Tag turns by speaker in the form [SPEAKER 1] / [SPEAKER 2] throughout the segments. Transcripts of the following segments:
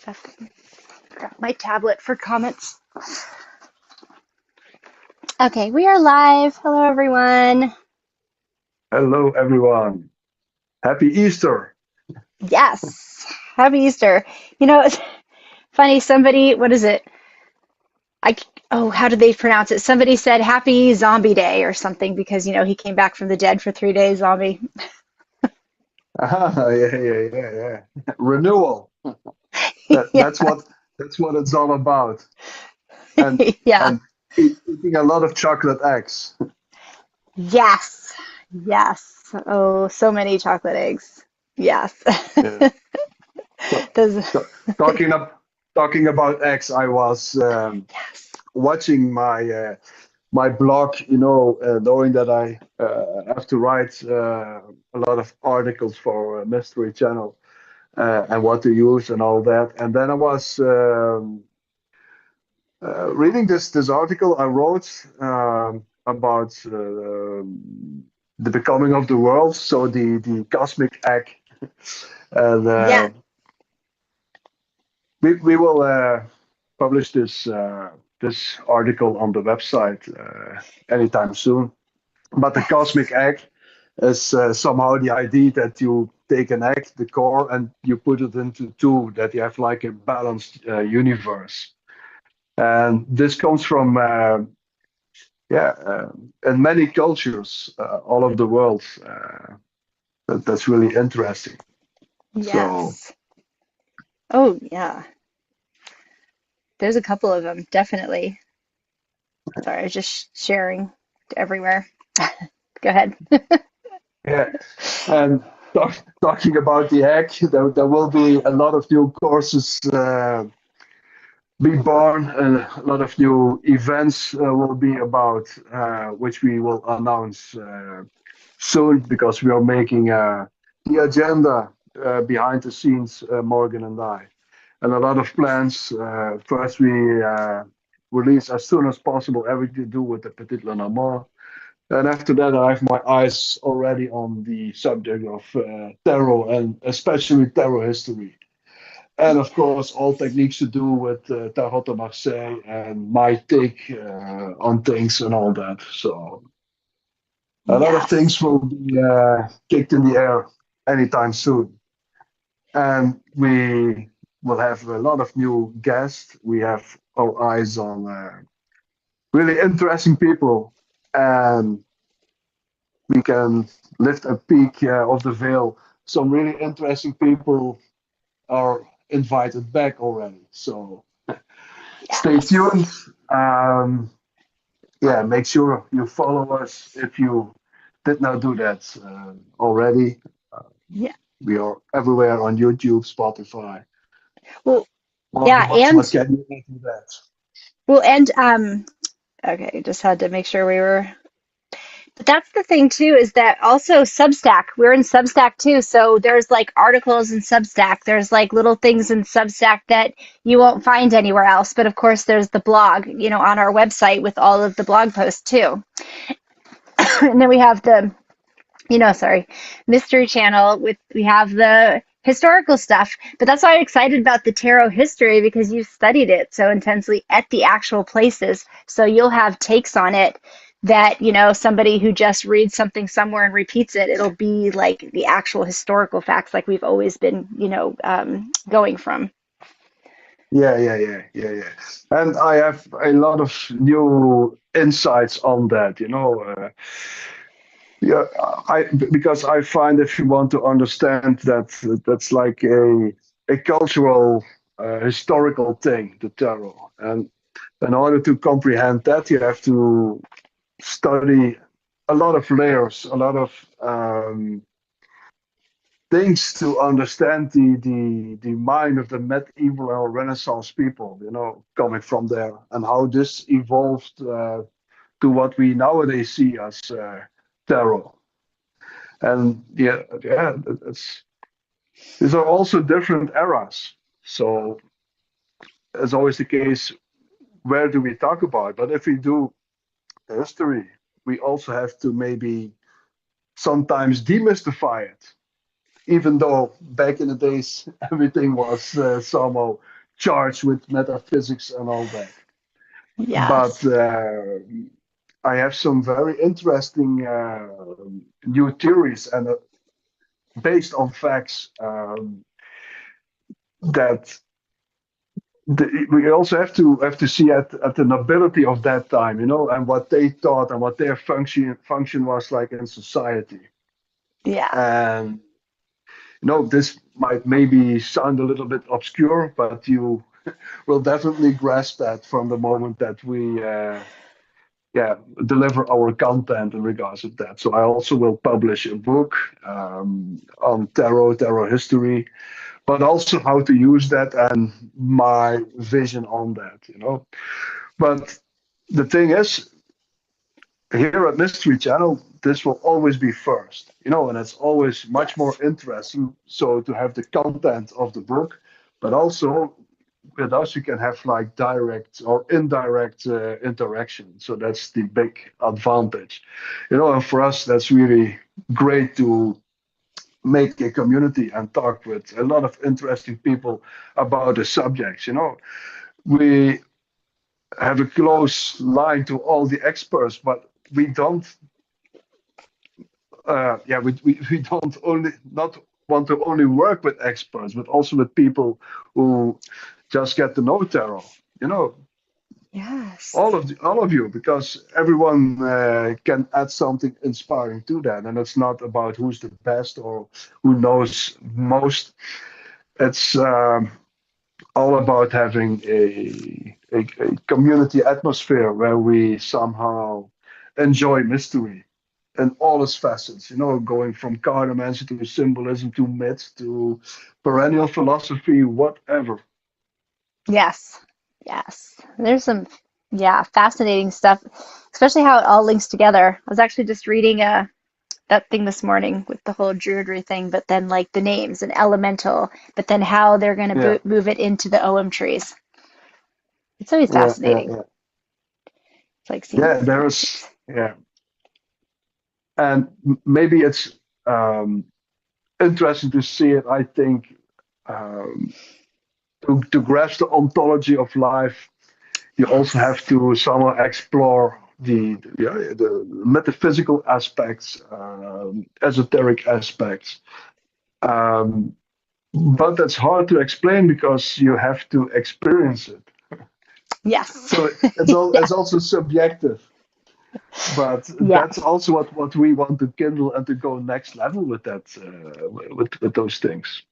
[SPEAKER 1] have to grab my tablet for comments. Okay, we are live. Hello, everyone.
[SPEAKER 2] Hello, everyone. Happy Easter.
[SPEAKER 1] Yes, happy Easter. It's funny. Somebody, what is it? I oh, how did they pronounce it? Somebody said Happy Zombie Day or something because he came back from the dead for 3 days. Zombie.
[SPEAKER 2] Yeah. Renewal. That,
[SPEAKER 1] Yeah,
[SPEAKER 2] that's what that's what it's all about. And
[SPEAKER 1] yeah.
[SPEAKER 2] and eating a lot of chocolate eggs.
[SPEAKER 1] Yes, yes. Oh, so many chocolate eggs. Yes.
[SPEAKER 2] Yeah. So,
[SPEAKER 1] Those.
[SPEAKER 2] so talking up talking about eggs, I was
[SPEAKER 1] Yes.
[SPEAKER 2] watching my blog, knowing that I have to write a lot of articles for Mystery Channel and what to use and all that. And then I was reading this article I wrote about the becoming of the world, so the cosmic egg, and
[SPEAKER 1] Yeah.
[SPEAKER 2] we will publish this article on the website anytime soon. But the cosmic egg is somehow the idea that you take an egg, the core, and you put it into two, that you have like a balanced universe. And this comes from yeah, in many cultures all over the world. That's really interesting. So
[SPEAKER 1] Yes. Oh, yeah. There's a couple of them, definitely. Sorry, I was just sharing to everywhere. Go ahead.
[SPEAKER 2] yeah, and talking about the egg, there will be a lot of new courses be born, and a lot of new events will be about, which we will announce soon, because we are making the agenda behind the scenes, Morgan and I, and a lot of plans. First, we release as soon as possible everything to do with the Petit Le Normand. And after that, I have my eyes already on the subject of tarot, and especially tarot history. And of course, all techniques to do with Tarot de Marseille and my take on things and all that. So a lot of
[SPEAKER 1] Yes.
[SPEAKER 2] things will be kicked in the air anytime soon. And we will have a lot of new guests. We have our eyes on really interesting people. And we can lift a peak of the veil. Some really interesting people are invited back already. So stay
[SPEAKER 1] Yes.
[SPEAKER 2] tuned. Um, yeah, make sure you follow us if you did not do that already. Uh,
[SPEAKER 1] Yeah.
[SPEAKER 2] we are everywhere on YouTube, Spotify.
[SPEAKER 1] Well,
[SPEAKER 2] What,
[SPEAKER 1] yeah,
[SPEAKER 2] what,
[SPEAKER 1] and
[SPEAKER 2] what can you add to that?
[SPEAKER 1] okay, just had to make sure we were. But that's the thing too, is that also Substack. We're in Substack too, so there's like articles in Substack. There's like little things in Substack that you won't find anywhere else. But of course, there's the blog, on our website with all of the blog posts too. And then we have the sorry, Mystery Channel with we have the historical stuff. But that's why I'm excited about the tarot history because you studied it so intensely at the actual places. So you'll have takes on it that, somebody who just reads something somewhere and repeats it, it'll be like the actual historical facts like we've always been, going from.
[SPEAKER 2] Yeah. And I have a lot of new insights on that. Yeah, because I find, if you want to understand that, that's like a cultural, historical thing, the tarot. And in order to comprehend that, you have to study a lot of layers, a lot of things to understand the mind of the medieval or Renaissance people, coming from there, and how this evolved to what we nowadays see as tarot. And yeah, these are also different eras. So, as always the case, where do we talk about? But if we do history, we also have to maybe sometimes demystify it, even though back in the days everything was somehow charged with metaphysics and all that. But
[SPEAKER 1] Yes.
[SPEAKER 2] I have some very interesting new theories and based on facts that we also have to see at the nobility of that time, and what they thought and what their function was like in society.
[SPEAKER 1] Yeah.
[SPEAKER 2] And this might maybe sound a little bit obscure, but you will definitely grasp that from the moment that we yeah, deliver our content in regards of that. So I also will publish a book on tarot history, but also how to use that and my vision on that. But the thing is, here at Mystery Channel, this will always be first, and it's always much more
[SPEAKER 1] Yes.
[SPEAKER 2] interesting. So to have the content of the book, but also with us, you can have like direct or indirect interaction. So that's the big advantage, and for us, that's really great to make a community and talk with a lot of interesting people about the subjects. We have a close line to all the experts, but we don't we don't only not want to only work with experts, but also with people who just get to know tarot. You know,
[SPEAKER 1] Yes.
[SPEAKER 2] all of you, because everyone can add something inspiring to that, and it's not about who's the best or who knows most. It's all about having a community atmosphere where we somehow enjoy mystery in all its facets, going from cartomancy to symbolism to myths to perennial philosophy, whatever.
[SPEAKER 1] Yes. Yes. There's some, yeah, fascinating stuff, especially how it all links together. I was actually just reading that thing this morning with the whole Druidry thing, but then like the names and elemental, but then how they're going to
[SPEAKER 2] Yeah,
[SPEAKER 1] move it into the OM trees. It's always
[SPEAKER 2] yeah, yeah,
[SPEAKER 1] fascinating.
[SPEAKER 2] yeah.
[SPEAKER 1] It's like seeing
[SPEAKER 2] Yeah,
[SPEAKER 1] those
[SPEAKER 2] there's,
[SPEAKER 1] connections.
[SPEAKER 2] yeah. And maybe it's um, interesting to see it, I think, um, to grasp the ontology of life. You also have
[SPEAKER 1] Yes.
[SPEAKER 2] to somehow explore the metaphysical aspects, esoteric aspects. Um, but that's hard to explain because you have to experience it.
[SPEAKER 1] Yes.
[SPEAKER 2] So it's all
[SPEAKER 1] Yeah.
[SPEAKER 2] it's also subjective. But that's
[SPEAKER 1] Yes.
[SPEAKER 2] also what we want to kindle and to go next level with that with those things.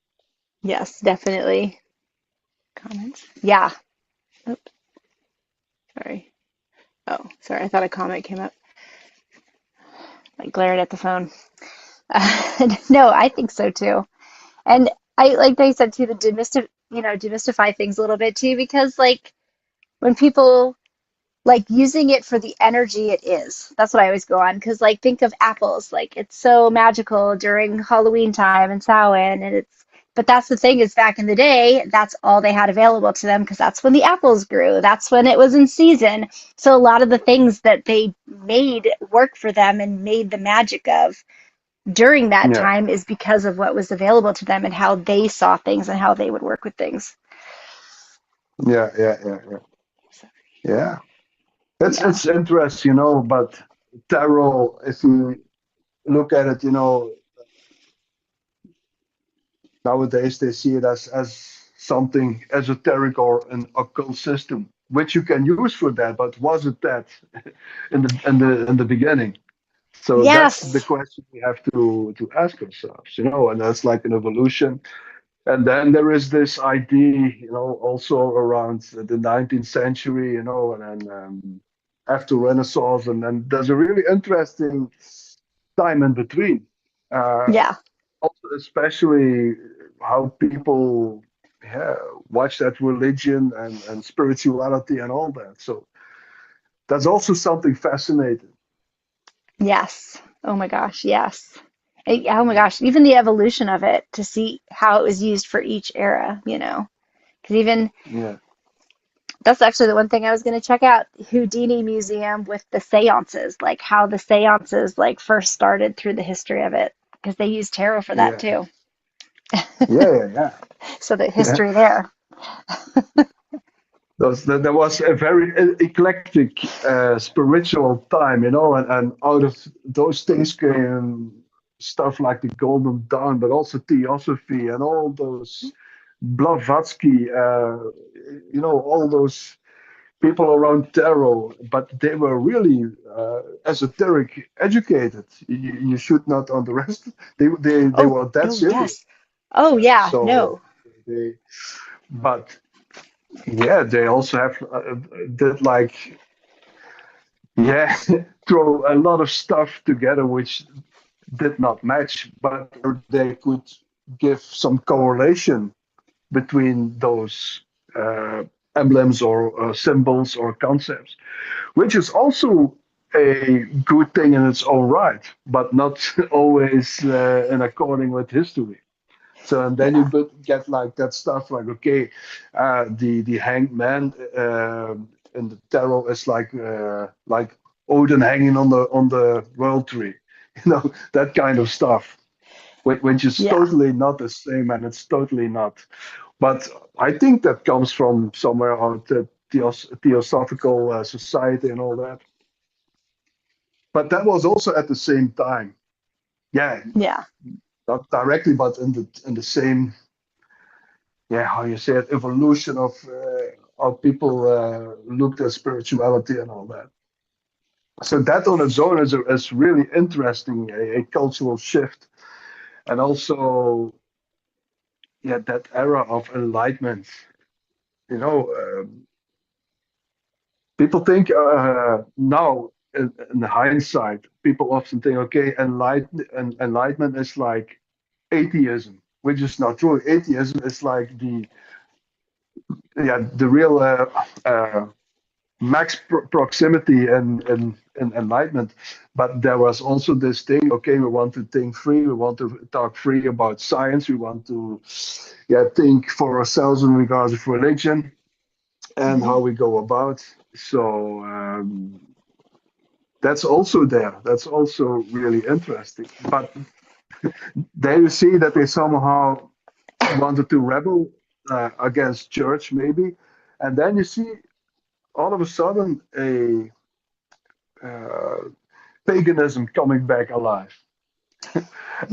[SPEAKER 1] Yes, definitely. Comments? Yeah. Oops, sorry. Oh, sorry. I thought a comment came up, like glaring at the phone. No, I think so too. And I like they said too, the demystify things a little bit too, because like when people like using it for the energy it is. That's what I always go on. Because like think of apples, like it's so magical during Halloween time and Samhain, and but that's the thing is back in the day, that's all they had available to them because that's when the apples grew. That's when it was in season. So a lot of the things that they made work for them and made the magic of during that
[SPEAKER 2] Yeah,
[SPEAKER 1] time is because of what was available to them and how they saw things and how they would work with things.
[SPEAKER 2] yeah, yeah, yeah, yeah.
[SPEAKER 1] So,
[SPEAKER 2] Yeah. It's
[SPEAKER 1] yeah.
[SPEAKER 2] it's interesting, but tarot, if you look at it, nowadays they see it as something esoteric or an occult system, which you can use for that. But was it that in the beginning? So that's the
[SPEAKER 1] Yes.
[SPEAKER 2] question we have to ask ourselves, and that's like an evolution. And then there is this idea, also around the 19th century, and then after Renaissance, and then there's a really interesting time in between. Uh,
[SPEAKER 1] Yeah.
[SPEAKER 2] Also, especially how people, yeah, watch that religion and spirituality and all that. So that's also something fascinating.
[SPEAKER 1] Yes. Oh my gosh. Yes. Oh my gosh. Even the evolution of it to see how it was used for each era. Because even
[SPEAKER 2] Yeah,
[SPEAKER 1] that's actually the one thing I was going to check out Houdini Museum with the seances, like how the seances like first started through the history of it, because they used tarot for that
[SPEAKER 2] yeah,
[SPEAKER 1] too.
[SPEAKER 2] yeah, yeah,
[SPEAKER 1] So the
[SPEAKER 2] yeah,
[SPEAKER 1] history there.
[SPEAKER 2] There was a very eclectic spiritual time, and out of those things came stuff like the Golden Dawn, but also Theosophy and all those Blavatsky, all those people around tarot, but they were really esoteric, educated. You should not underestimate. They
[SPEAKER 1] Oh,
[SPEAKER 2] were that
[SPEAKER 1] oh
[SPEAKER 2] serious.
[SPEAKER 1] yes. Oh yeah.
[SPEAKER 2] So
[SPEAKER 1] No.
[SPEAKER 2] they, but yeah, they also have did like yeah throw a lot of stuff together which did not match, but they could give some correlation between those uh, emblems or symbols or concepts, which is also a good thing in its own right, but not always in according with history. So and then you
[SPEAKER 1] Yeah.
[SPEAKER 2] get like that stuff like okay, the hanged man in the tarot is like Odin hanging on the world tree, that kind of stuff, which is
[SPEAKER 1] Yeah.
[SPEAKER 2] totally not the same, and it's totally not. But I think that comes from somewhere out the Theosophical Society and all that. But that was also at the same time, yeah,
[SPEAKER 1] Yeah.
[SPEAKER 2] not directly, but in the same, yeah, how you say it, evolution of how people looked at spirituality and all that. So that on its own is really interesting, a cultural shift, and also yeah, that era of enlightenment. You know, people think now in hindsight, people often think, okay, enlightenment is like atheism, which is not true. Atheism is like the real max proximity and enlightenment. But there was also this thing, okay, we want to think free, we want to talk free about science, we want to think for ourselves in regards of religion and
[SPEAKER 1] Hmm.
[SPEAKER 2] how we go about. So that's also there. That's also really interesting. But there you see that they somehow wanted to rebel against church, maybe. And then you see all of a sudden a uh, paganism coming back alive.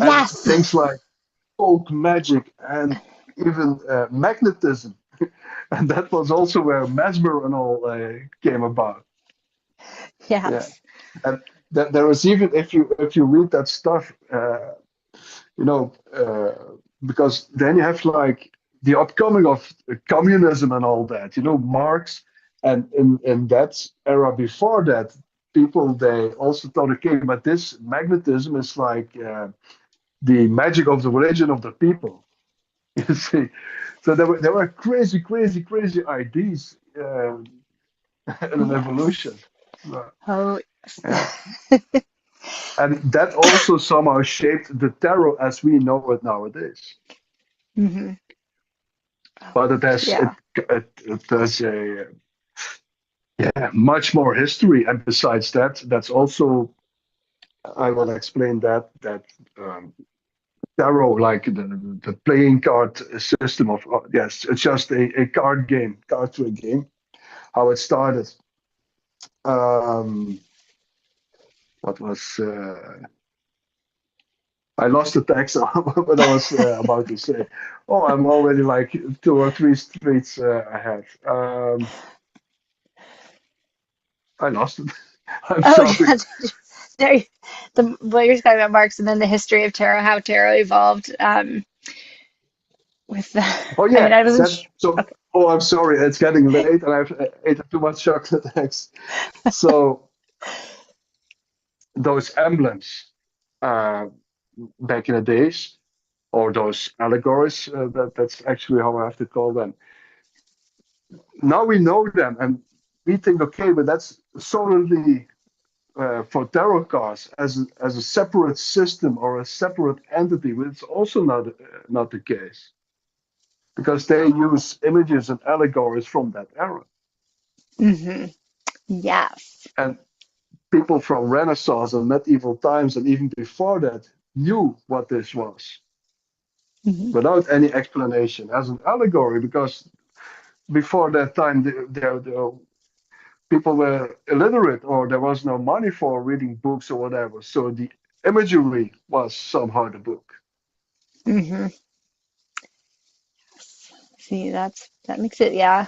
[SPEAKER 2] And
[SPEAKER 1] Yes.
[SPEAKER 2] things like folk magic and even magnetism. And that was also where Mesmer and all came about. Yeah.
[SPEAKER 1] Yes.
[SPEAKER 2] And there is even if you read that stuff, you know, because then you have like the upcoming of communism and all that, Marx, and in that era before that, people they also thought, okay, but this magnetism is like the magic of the religion of the people. You see, so there were crazy, crazy, crazy ideas in an
[SPEAKER 1] Yes.
[SPEAKER 2] evolution. So,
[SPEAKER 1] Oh
[SPEAKER 2] yeah.
[SPEAKER 1] yes.
[SPEAKER 2] And that also somehow shaped the tarot as we know it nowadays.
[SPEAKER 1] Hmm.
[SPEAKER 2] But it has it,
[SPEAKER 1] Yeah.
[SPEAKER 2] it has a much more history, and besides that, that's also I will explain that tarot, like the playing card system of yes, it's just a card game, card trick game. How it started. Um, what was I lost the text of what I was about to say. Oh, I'm already like two or three streets ahead. I lost it. I'm
[SPEAKER 1] Oh
[SPEAKER 2] sorry.
[SPEAKER 1] yeah. There, what you're talking about, Marx, and then the history of tarot, how tarot evolved. With the,
[SPEAKER 2] Oh
[SPEAKER 1] I mean,
[SPEAKER 2] yeah,
[SPEAKER 1] I wasn't.
[SPEAKER 2] that so. Oh, I'm sorry. It's getting late, and I've ate too much chocolate eggs. So those emblems uh, back in the days, or those allegories, that's actually how I have to call them. Now we know them, and we think, okay, but that's solely for tarot cards as a separate system or a separate entity, but it's also not the case because they use images and allegories from that era.
[SPEAKER 1] Hmm. Yes.
[SPEAKER 2] And people from Renaissance and medieval times and even before that knew what this was
[SPEAKER 1] Hmm.
[SPEAKER 2] without any explanation as an allegory because before that time, the people were illiterate, or there was no money for reading books or whatever. So the imagery was somehow the book.
[SPEAKER 1] Hmm. See, that makes it, yeah.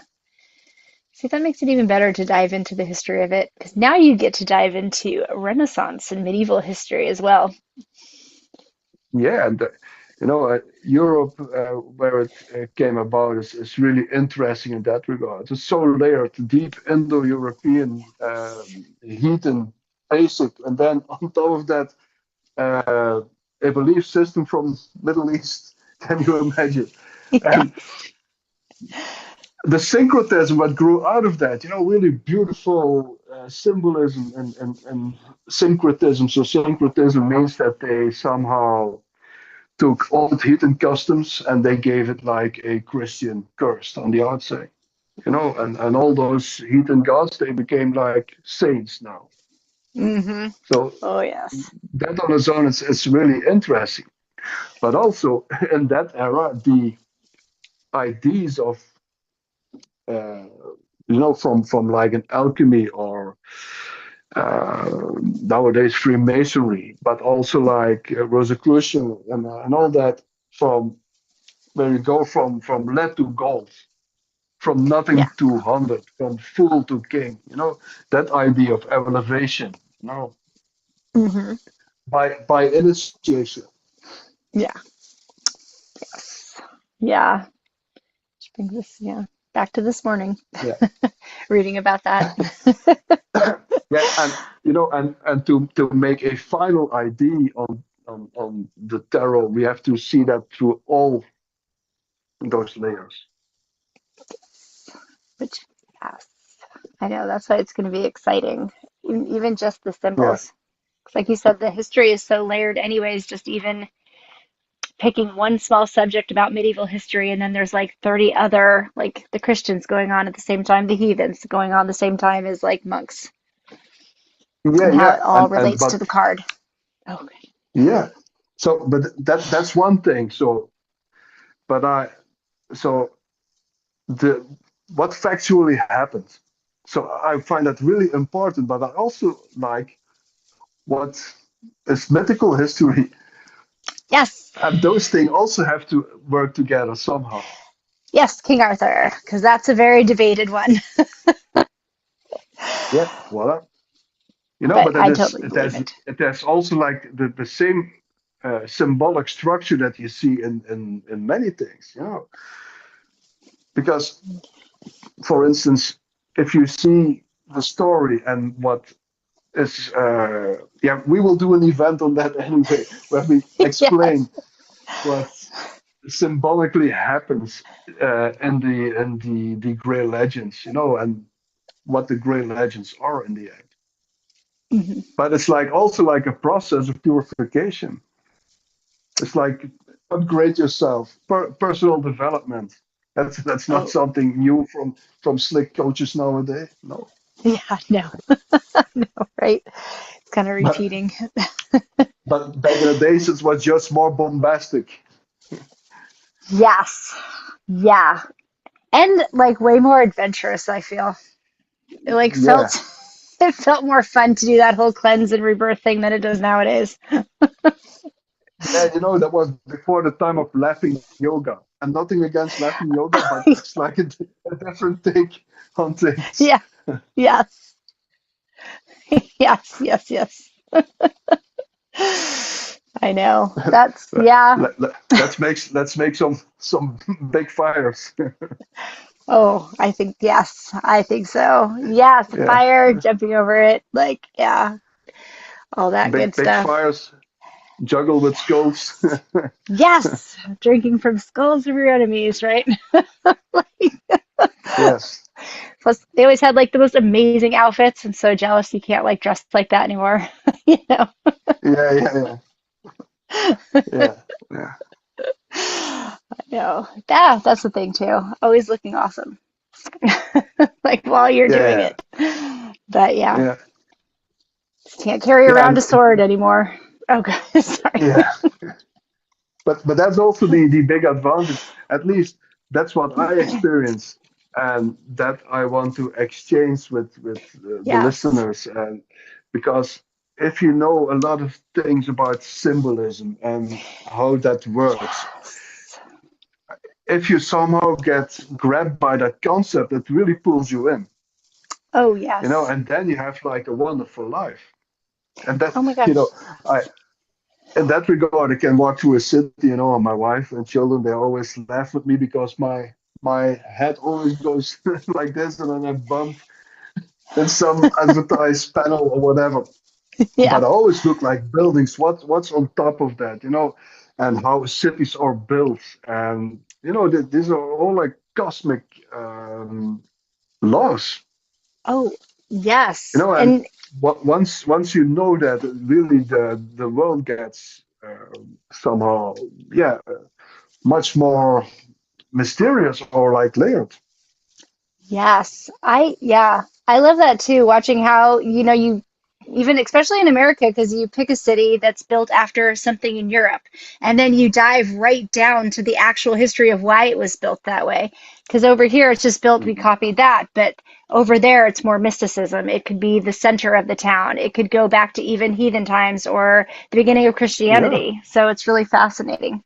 [SPEAKER 1] See, that makes it even better to dive into the history of it, because now you get to dive into Renaissance and medieval history as well.
[SPEAKER 2] Yeah, and Europe, where it came about, is really interesting in that regard. It's so layered, deep Indo-European, heathen, basic, and then on top of that, uh, a belief system from Middle East. Can you imagine?
[SPEAKER 1] Yeah.
[SPEAKER 2] And the syncretism that grew out of that, really beautiful symbolism and syncretism. So syncretism means that they somehow took old heathen customs and they gave it like a Christian curse on the outside, and all those heathen gods, they became like saints now.
[SPEAKER 1] Hmm.
[SPEAKER 2] So
[SPEAKER 1] Oh, yes.
[SPEAKER 2] that on its own is really interesting. But also in that era, the ideas of uh, from like an alchemy or nowadays Freemasonry, but also like Rosicrucian and all that, from where you go from lead to gold, from
[SPEAKER 1] Yeah.
[SPEAKER 2] nothing to 100, from fool to king. That idea of elevation.
[SPEAKER 1] Hmm.
[SPEAKER 2] By initiation.
[SPEAKER 1] Yeah. Yeah. Which brings us, yeah, back to this morning,
[SPEAKER 2] Yeah.
[SPEAKER 1] reading about that.
[SPEAKER 2] Yeah, and to make a final ID on the tarot, we have to see that through all those layers.
[SPEAKER 1] Which, yes, I know that's why it's going to be exciting. Even just the
[SPEAKER 2] Yeah,
[SPEAKER 1] symbols. 'Cause like you said, the history is so layered, anyways, just even picking one small subject about medieval history, and then there's like 30 other, like the Christians going on at the same time, the heathens going on the same time as like monks,
[SPEAKER 2] yeah,
[SPEAKER 1] and how
[SPEAKER 2] yeah,
[SPEAKER 1] it all
[SPEAKER 2] and
[SPEAKER 1] relates to
[SPEAKER 2] but
[SPEAKER 1] the card. Oh,
[SPEAKER 2] yeah. So, but that's one thing. So, but so the what factually happened. So I find that really important. But I also like what is mythical history,
[SPEAKER 1] yes,
[SPEAKER 2] and those things also have to work together somehow.
[SPEAKER 1] yes, King Arthur, because that's a very debated one.
[SPEAKER 2] Yeah, voila.
[SPEAKER 1] But
[SPEAKER 2] But then
[SPEAKER 1] I totally believe it.
[SPEAKER 2] it has also like the same symbolic structure that you see in many things. Because for instance, if you see the story and what is, yeah, we will do an event on that anyway, where we
[SPEAKER 1] Yes.
[SPEAKER 2] explain what symbolically happens in the Grey Legends, and what the Grey Legends are in the end.
[SPEAKER 1] Hmm.
[SPEAKER 2] But it's like also like a process of purification. It's like upgrade yourself, personal development. That's not
[SPEAKER 1] Oh,
[SPEAKER 2] something new from slick coaches nowadays. No,
[SPEAKER 1] yeah, no, no, right? It's kind of
[SPEAKER 2] but
[SPEAKER 1] repeating.
[SPEAKER 2] but back in the days it was just more bombastic.
[SPEAKER 1] Yes. Yeah. And like way more adventurous, I feel. It like
[SPEAKER 2] Yeah,
[SPEAKER 1] felt it felt more fun to do that whole cleanse and rebirth thing than it does nowadays.
[SPEAKER 2] yeah, that was before the time of laughing yoga. And nothing against laughing yoga, but it's like a different take on things.
[SPEAKER 1] Yeah. Yes. Yes, yes, yes. I know. That's yeah.
[SPEAKER 2] Let's make some big fires.
[SPEAKER 1] Oh, I think yes. I think so. Yes,
[SPEAKER 2] Yeah,
[SPEAKER 1] fire, jumping over it, like yeah, all that good
[SPEAKER 2] big
[SPEAKER 1] stuff.
[SPEAKER 2] fires. Juggle with skulls.
[SPEAKER 1] Yes, drinking from skulls of your enemies, right?
[SPEAKER 2] Yes.
[SPEAKER 1] Plus, they always had like the most amazing outfits, and so jealous you can't like dress like that anymore. You know?
[SPEAKER 2] Yeah, yeah, yeah, yeah, yeah,
[SPEAKER 1] I know. Yeah, that's the thing too. Always looking awesome, like while you're doing
[SPEAKER 2] yeah,
[SPEAKER 1] it. But yeah,
[SPEAKER 2] yeah,
[SPEAKER 1] just can't carry
[SPEAKER 2] yeah,
[SPEAKER 1] around a
[SPEAKER 2] and
[SPEAKER 1] sword anymore. Oh, God, sorry.
[SPEAKER 2] yeah. But that's also the big advantage. At least that's what I experience. and that I want to exchange with the
[SPEAKER 1] Yes.
[SPEAKER 2] listeners, and because if you know a lot of things about symbolism and how that works,
[SPEAKER 1] Yes.
[SPEAKER 2] if you somehow get grabbed by that concept, it really pulls you in,
[SPEAKER 1] Oh,
[SPEAKER 2] you know,
[SPEAKER 1] yes.
[SPEAKER 2] and then you have like a wonderful life. And that,
[SPEAKER 1] Oh my
[SPEAKER 2] you know,
[SPEAKER 1] gosh.
[SPEAKER 2] I in that regard, I can walk through a city, and my wife and children, they always laugh with me because my head always goes like this, and then I bump in some advertised panel or whatever.
[SPEAKER 1] Yeah.
[SPEAKER 2] But I always look like buildings. What's on top of that, and how cities are built, and these are all like cosmic laws,
[SPEAKER 1] Oh, yes.
[SPEAKER 2] and
[SPEAKER 1] And
[SPEAKER 2] once you know that, really the world gets somehow, yeah, much more mysterious or like layered.
[SPEAKER 1] yes, yeah, I love that too, watching how, you even especially in America, because you pick a city that's built after something in Europe, and then you dive right down to the actual history of why it was built that way. Because over here it's just built, we
[SPEAKER 2] Mhm.
[SPEAKER 1] copied that, but over there it's more mysticism. It could be the center of the town. It could go back to even heathen times or the beginning of
[SPEAKER 2] Yeah,
[SPEAKER 1] Christianity. So it's really fascinating.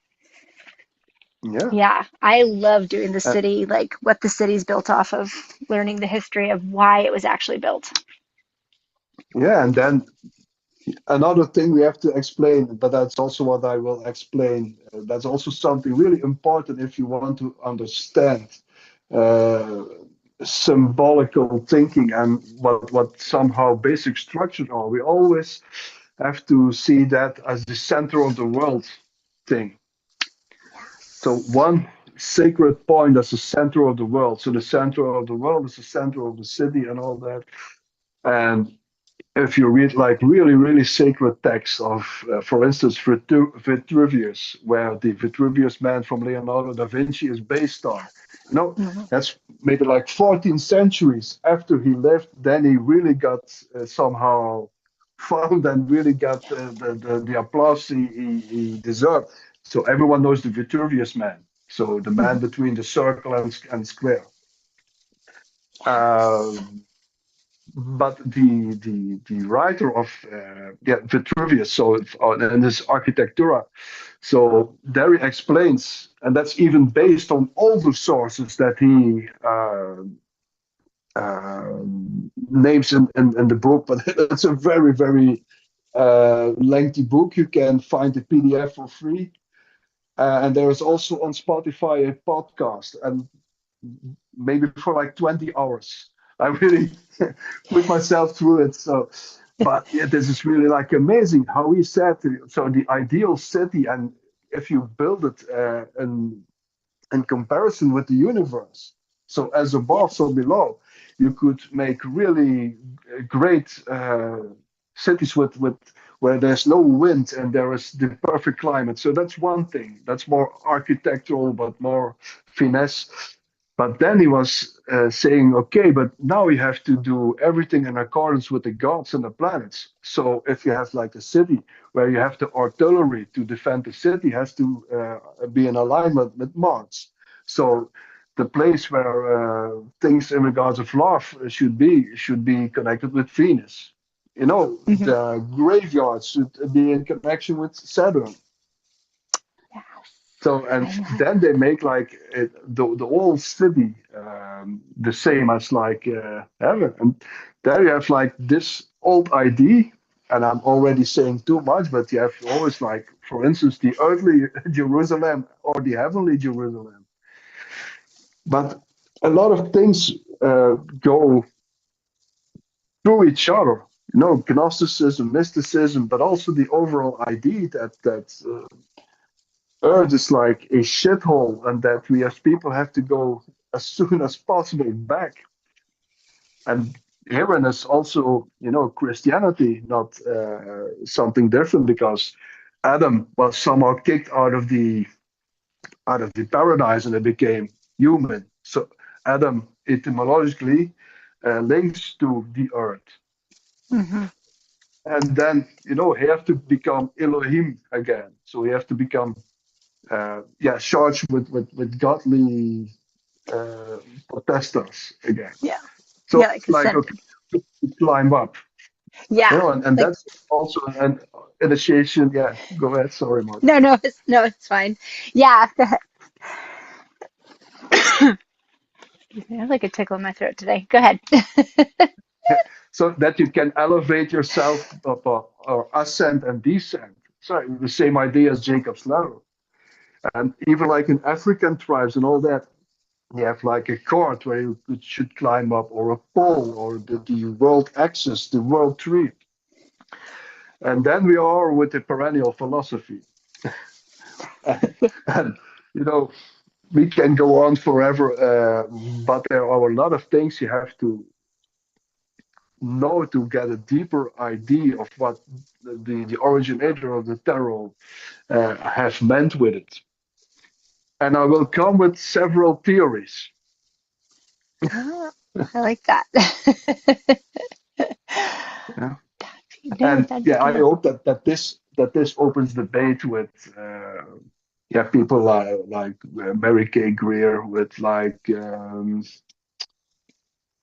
[SPEAKER 2] yeah,
[SPEAKER 1] Yeah, I love doing the
[SPEAKER 2] uh,
[SPEAKER 1] city, like what the city's built off of, learning the history of why it was actually built.
[SPEAKER 2] yeah. And then another thing we have to explain, but that's also what I will explain. That's also something really important if you want to understand uh, symbolical thinking and what somehow basic structures are. We always have to see that as the center of the world thing. So one sacred point as the center of the world. So the center of the world is the center of the city and all that. And if you read like really, really sacred texts of, for instance, Vitruvius, where the Vitruvius Man from Leonardo da Vinci is based on, you know,
[SPEAKER 1] Mhm.
[SPEAKER 2] that's maybe like 14 centuries after he lived. Then he really got somehow found and really got the applause he deserved. So everyone knows the Vitruvius Man. So the man
[SPEAKER 1] Mhm.
[SPEAKER 2] between the circle and square. Um, but the writer of Vitruvius, so in his Architectura, so there he explains, and that's even based on all the sources that he names in the book. But it's a very, very lengthy book. You can find the PDF for free, and there is also on Spotify a podcast, and maybe for like 20 hours. I really put myself through it. So, but yeah, this is really like amazing how he said, so the ideal city, and if you build it in comparison with the universe, so as above, so
[SPEAKER 1] Yes.
[SPEAKER 2] below, you could make really great cities with where there's no wind and there is the perfect climate. So that's one thing. That's more architectural, but more finesse. But then he was saying, okay, but now you have to do everything in accordance with the gods and the planets. So if you have like a city where you have the artillery to defend the city, has to be in alignment with Mars. So the place where things in regards of love should be connected with Venus.
[SPEAKER 1] Mhm.
[SPEAKER 2] The graveyards should be in connection with Saturn.
[SPEAKER 1] Yes.
[SPEAKER 2] So, and
[SPEAKER 1] I know.
[SPEAKER 2] then they make like the whole city the same as like heaven. And there you have like this old ID, and I'm already saying too much, but you have always like, for instance, the earthly Jerusalem or the heavenly Jerusalem. But a lot of things go through each other. Gnosticism, mysticism, but also the overall idea that Earth is like a shithole, and that we as people have to go as soon as possible back. And herein is also, Christianity, not something different, because Adam was somehow kicked out of the paradise and he became human. So Adam etymologically links to the earth.
[SPEAKER 1] Hmm.
[SPEAKER 2] And then, he have to become Elohim again. So he have to become, charged with godly uh, protesters again.
[SPEAKER 1] Yeah.
[SPEAKER 2] So
[SPEAKER 1] Yeah, like
[SPEAKER 2] it's like,
[SPEAKER 1] ascending.
[SPEAKER 2] okay, to climb up,
[SPEAKER 1] Yeah.
[SPEAKER 2] and
[SPEAKER 1] Like
[SPEAKER 2] that's also an initiation. Yeah, go ahead. Sorry, Mark.
[SPEAKER 1] no, it's fine. Yeah. I have like a tickle in my throat today. Go ahead.
[SPEAKER 2] So that you can elevate yourself up, or ascend and descend. So the same idea as Jacob's ladder. And even like in African tribes and all that, you have like a cord where you should climb up, or a pole, or the world axis, the world tree. And then we are with the perennial philosophy. And, you know, we can go on forever, but there are a lot of things you have to know to get a deeper idea of what the originator of the tarot have meant with it. And I will come with several theories.
[SPEAKER 1] Oh, I like that.
[SPEAKER 2] Yeah.
[SPEAKER 1] No,
[SPEAKER 2] And
[SPEAKER 1] that's
[SPEAKER 2] yeah, I
[SPEAKER 1] good.
[SPEAKER 2] hope that this opens debate with yeah, people like Mary Kay Greer, with like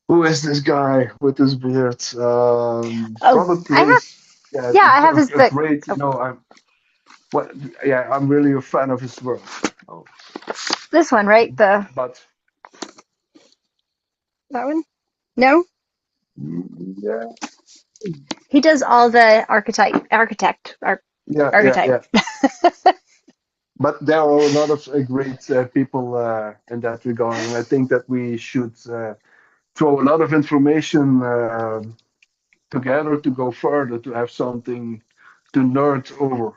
[SPEAKER 2] who is this guy with his beard?
[SPEAKER 1] Oh,
[SPEAKER 2] Robert
[SPEAKER 1] I have,
[SPEAKER 2] Place. Yeah,
[SPEAKER 1] yeah, I have his
[SPEAKER 2] a
[SPEAKER 1] book.
[SPEAKER 2] great.
[SPEAKER 1] Oh,
[SPEAKER 2] I'm what? Yeah, I'm really a fan of his work. Oh,
[SPEAKER 1] this one, right? The
[SPEAKER 2] but
[SPEAKER 1] that one? No,
[SPEAKER 2] yeah,
[SPEAKER 1] he does all the
[SPEAKER 2] yeah,
[SPEAKER 1] archetype.
[SPEAKER 2] yeah. But there are a lot of great people in that regard, and I think that we should throw a lot of information together to go further, to have something to nerd over.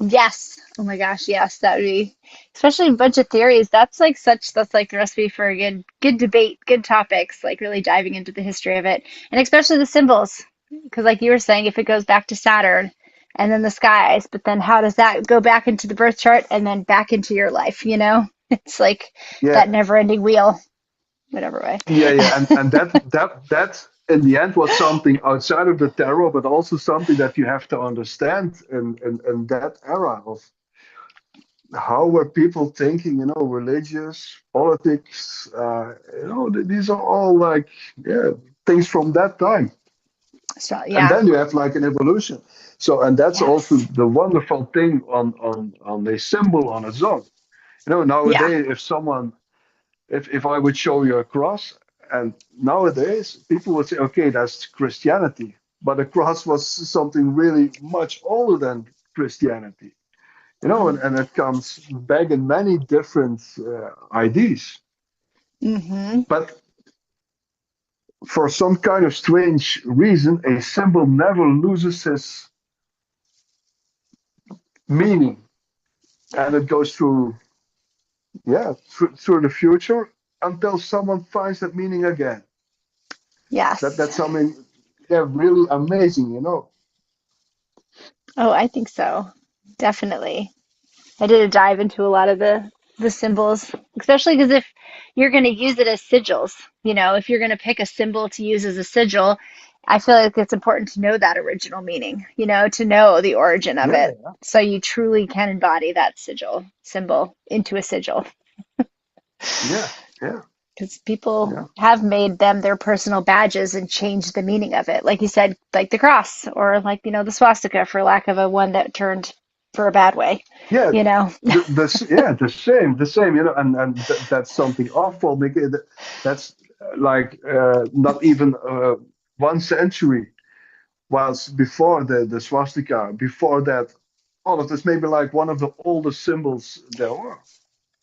[SPEAKER 1] Yes. Oh my gosh, yes, that would be, especially a bunch of theories. That's like the recipe for a good debate, good topics, like really diving into the history of it. And especially the symbols. Because like you were saying, if it goes back to Saturn and then the skies, but then how does that go back into the birth chart and then back into your life, you know? It's like
[SPEAKER 2] Yeah,
[SPEAKER 1] that never-ending wheel, whatever way.
[SPEAKER 2] yeah, and that in the end was something outside of the tarot, but also something that you have to understand in that era of how were people thinking, religious, politics, these are all like, yeah, things from that time.
[SPEAKER 1] So
[SPEAKER 2] And
[SPEAKER 1] yeah.
[SPEAKER 2] then you have like an evolution. So, and that's also
[SPEAKER 1] Yes.
[SPEAKER 2] the wonderful thing on a symbol on its own.
[SPEAKER 1] Yeah.
[SPEAKER 2] Nowadays, if I would show you a cross, and nowadays people would say, okay, that's Christianity, but the cross was something really much older than Christianity. And it comes back in many different ideas.
[SPEAKER 1] Mm-hmm.
[SPEAKER 2] But for some kind of strange reason, a symbol never loses its meaning, and it goes through, yeah, through the future until someone finds that meaning again.
[SPEAKER 1] Yes.
[SPEAKER 2] That's something, yeah, really amazing.
[SPEAKER 1] Oh, I think so. Definitely. I did a dive into a lot of the symbols, especially because if you're going to use it as sigils, if you're going to pick a symbol to use as a sigil, I feel like it's important to know that original meaning, to know the origin of it,
[SPEAKER 2] Yeah,
[SPEAKER 1] so you truly can embody that sigil symbol into a sigil.
[SPEAKER 2] yeah, yeah,
[SPEAKER 1] Because people
[SPEAKER 2] yeah,
[SPEAKER 1] have made them their personal badges and changed the meaning of it. Like you said, like the cross or like, the swastika for lack of a one that turned for a bad way,
[SPEAKER 2] yeah.
[SPEAKER 1] you know?
[SPEAKER 2] Yeah, the same. That's something awful because that's like not even 1 century. Whilst before the swastika, before that, all of this maybe like one of the oldest symbols there were.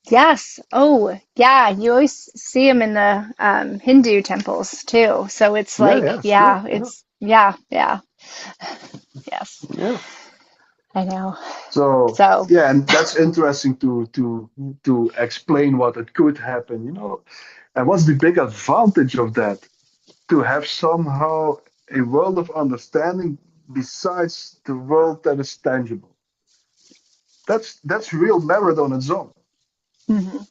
[SPEAKER 1] Yes. Oh, yeah. You always see them in the Hindu temples too. So it's
[SPEAKER 2] Yeah,
[SPEAKER 1] like,
[SPEAKER 2] yeah, sure.
[SPEAKER 1] yeah,
[SPEAKER 2] Yeah,
[SPEAKER 1] yeah. Yes,
[SPEAKER 2] yeah.
[SPEAKER 1] I know.
[SPEAKER 2] So
[SPEAKER 1] So,
[SPEAKER 2] yeah, and that's interesting to explain what it could happen. And what's the big advantage of that? To have somehow a world of understanding besides the world that is tangible. That's real merit on its own.
[SPEAKER 1] mhm.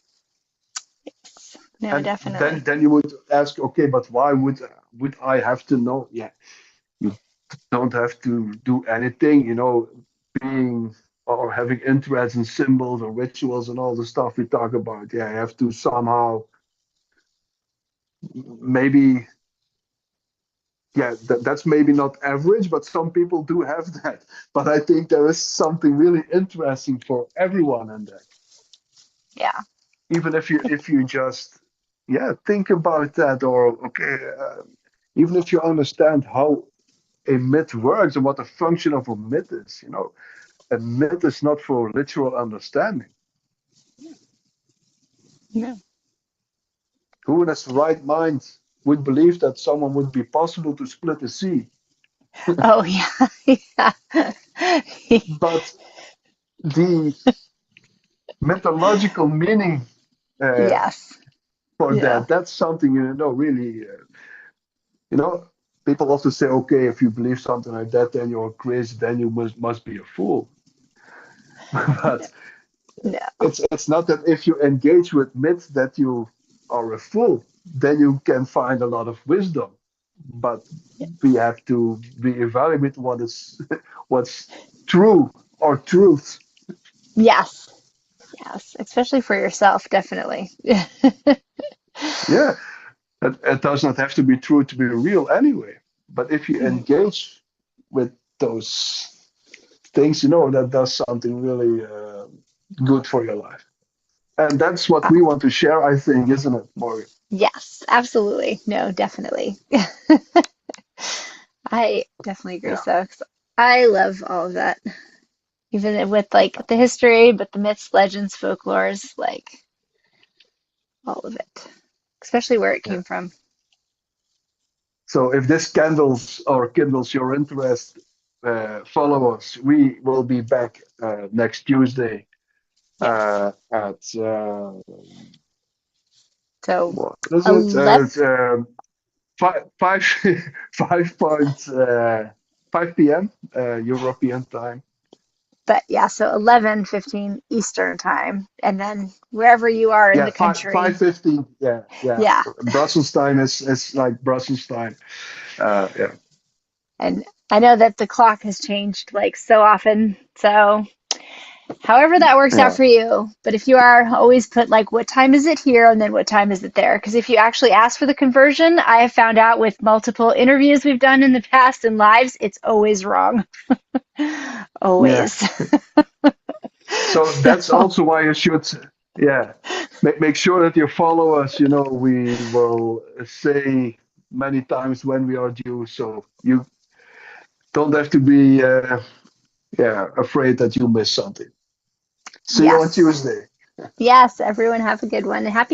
[SPEAKER 1] No,
[SPEAKER 2] And then
[SPEAKER 1] definitely.
[SPEAKER 2] then you would ask, okay, but why would I have to know? Yeah, you don't have to do anything, being or having interest in symbols or rituals and all the stuff we talk about. Yeah, you have to somehow. maybe, yeah, that's maybe not average, but some people do have that. But I think there is something really interesting for everyone in that.
[SPEAKER 1] Yeah.
[SPEAKER 2] Even if you just, yeah, think about that, or okay, even if you understand how a myth works and what the function of a myth is, a myth is not for literal understanding.
[SPEAKER 1] Yeah.
[SPEAKER 2] Who in his right mind would believe that someone would be possible to split a sea?
[SPEAKER 1] Oh, yeah. Yeah.
[SPEAKER 2] But the mythological meaning uh,
[SPEAKER 1] Yes.
[SPEAKER 2] for
[SPEAKER 1] Yeah.
[SPEAKER 2] that's something, really, you know, people often say, okay, if you believe something like that, then you're crazy, then you must be a fool. But
[SPEAKER 1] No.
[SPEAKER 2] it's not that if you engage with myths that you are a fool, then you can find a lot of wisdom. But we have to reevaluate what is what's true or truth.
[SPEAKER 1] Yes. Yes. Especially for yourself, definitely.
[SPEAKER 2] Yeah, it does not have to be true to be real anyway. But if you engage with those things, that does something really good for your life. And that's what
[SPEAKER 1] Uh,
[SPEAKER 2] we want to share, I think, isn't it, Morgan?
[SPEAKER 1] yes, absolutely. No, definitely. I definitely agree.
[SPEAKER 2] Yeah.
[SPEAKER 1] So 'cause I love all of that, even with like the history, but the myths, legends, folklores, like all of it, especially where it
[SPEAKER 2] Yeah.
[SPEAKER 1] came from.
[SPEAKER 2] So if this kindles your interest, follow us. We will be back next Tuesday
[SPEAKER 1] Yes.
[SPEAKER 2] at
[SPEAKER 1] So
[SPEAKER 2] what is it?
[SPEAKER 1] 11,
[SPEAKER 2] Five, 5 p.m. European time.
[SPEAKER 1] but yeah, so 11:15 Eastern time, and then wherever you are in
[SPEAKER 2] Yeah,
[SPEAKER 1] the
[SPEAKER 2] five
[SPEAKER 1] country.
[SPEAKER 2] 15. Yeah, yeah.
[SPEAKER 1] Yeah.
[SPEAKER 2] Brussels time is like Brussels time. Yeah,
[SPEAKER 1] And I know that the clock has changed like so often. So however that works out
[SPEAKER 2] yeah,
[SPEAKER 1] for you. But if you are, always put like what time is it here and then what time is it there? Because if you actually ask for the conversion, I have found out with multiple interviews we've done in the past and lives, it's always wrong.
[SPEAKER 2] yeah.
[SPEAKER 1] Always.
[SPEAKER 2] So that's
[SPEAKER 1] So,
[SPEAKER 2] also why you should, yeah, make sure that you follow us. We will say many times when we are due, so you don't have to be, yeah, afraid that you miss something. See you on
[SPEAKER 1] yes.
[SPEAKER 2] Tuesday.
[SPEAKER 1] Yes, everyone have a good one. Happy